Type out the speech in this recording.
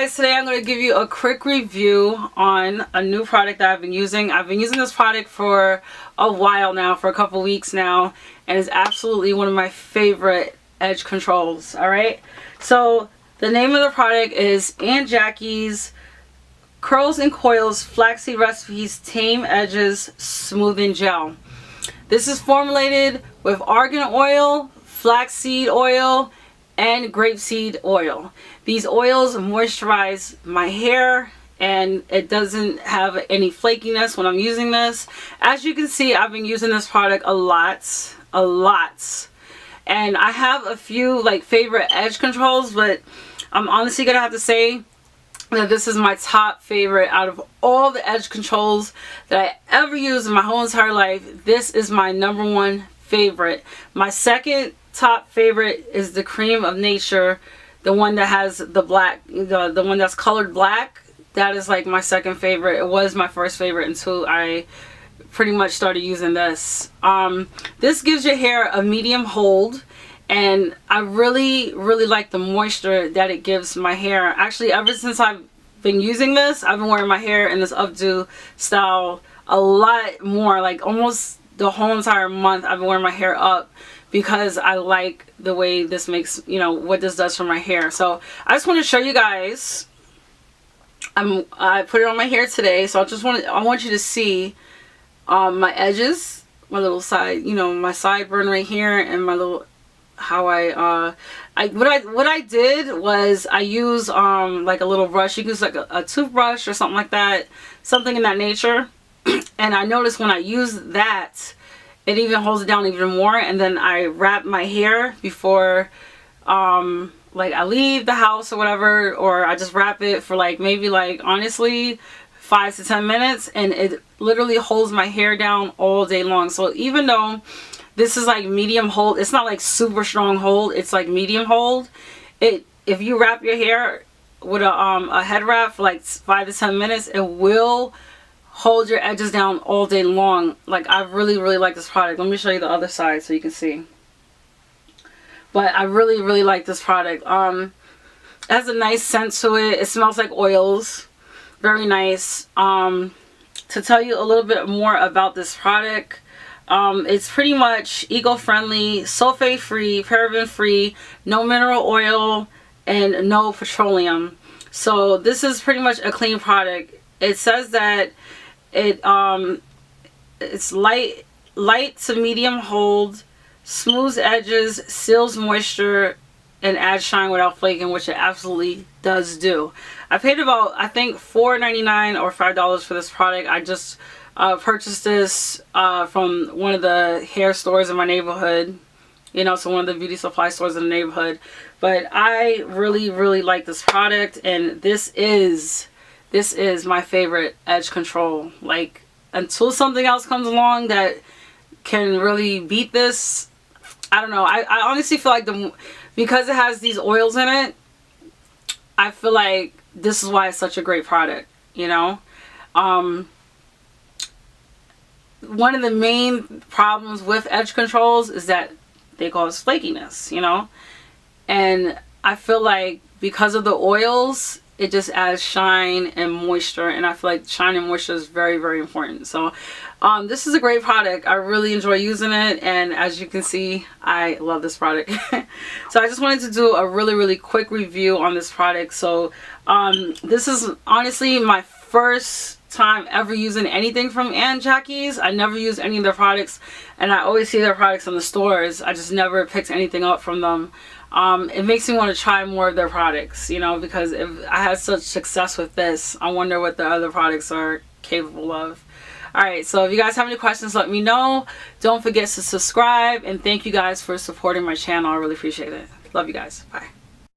guys, today I'm going to give you a quick review on a new product that I've been using. I've been using this product for a while now, for a couple weeks now, and it's absolutely one of my favorite edge controls. Alright, so the name of the product is Aunt Jackie's Curls and Coils Flaxseed Recipes Tame Edges Smoothing Gel. This is formulated with argan oil, flaxseed oil, and grapeseed oil. These oils moisturize my hair and it doesn't have any flakiness when I'm using this. As you can see, I've been using this product a lot. And I have a few like favorite edge controls, but I'm honestly gonna have to say that this is my top favorite out of all the edge controls that I ever used in my whole entire life. This is my #1 favorite. My second top favorite is the Cream of Nature, the one that has the black, the one that's colored black. That is like my second favorite. It was my first favorite until I pretty much started using this. This gives your hair a medium hold, and I really like the moisture that it gives my hair. Actually, ever since I've been using this, I've been wearing my hair in this updo style a lot more, like almost the whole entire month I've been wearing my hair up, because I like the way this makes, you know, what this does for my hair. So I just want to show you guys. I put it on my hair today, so I want you to see my edges, my little side, you know, my sideburn right here, and my little, how what I did was I use like a little brush. You can use like a toothbrush or something like that, something in that nature. And I noticed when I use that, it even holds it down even more. And then I wrap my hair before like I leave the house or whatever, or I just wrap it for like maybe like honestly 5 to 10 minutes, and it literally holds my hair down all day long. So even though this is like medium hold, it's not like super strong hold, it's like medium hold. If you wrap your hair with a head wrap for like 5 to 10 minutes, it will hold your edges down all day long. Like, I really like this product. Let me show you the other side so you can see. But I really like this product. It has a nice scent to it. It smells like oils. Very nice. To tell you a little bit more about this product, it's pretty much eco-friendly, sulfate-free, paraben-free, no mineral oil, and no petroleum. So this is pretty much a clean product. It says that it's light to medium hold, smooths edges, seals moisture, and adds shine without flaking, which it absolutely does do. I paid about, I think, $4.99 or $5 for this product. I just purchased this from one of the hair stores in my neighborhood, you know, so one of the beauty supply stores in the neighborhood. But I really like this product, and this is my favorite edge control. Like, until something else comes along that can really beat this, I don't know. I honestly feel like because it has these oils in it, I feel like this is why it's such a great product, you know. One of the main problems with edge controls is that they cause flakiness, you know. And I feel like because of the oils, it just adds shine and moisture, and I feel like shine and moisture is very important. So this is a great product. I really enjoy using it, and as you can see, I love this product. So I just wanted to do a really quick review on this product. So this is honestly my first time ever using anything from Aunt Jackie's. I never used any of their products, and I always see their products in the stores. I just never picked anything up from them. It makes me want to try more of their products, you know, because if I had such success with this, I wonder what the other products are capable of. Alright, so if you guys have any questions, let me know. Don't forget to subscribe, and thank you guys for supporting my channel. I really appreciate it. Love you guys. Bye.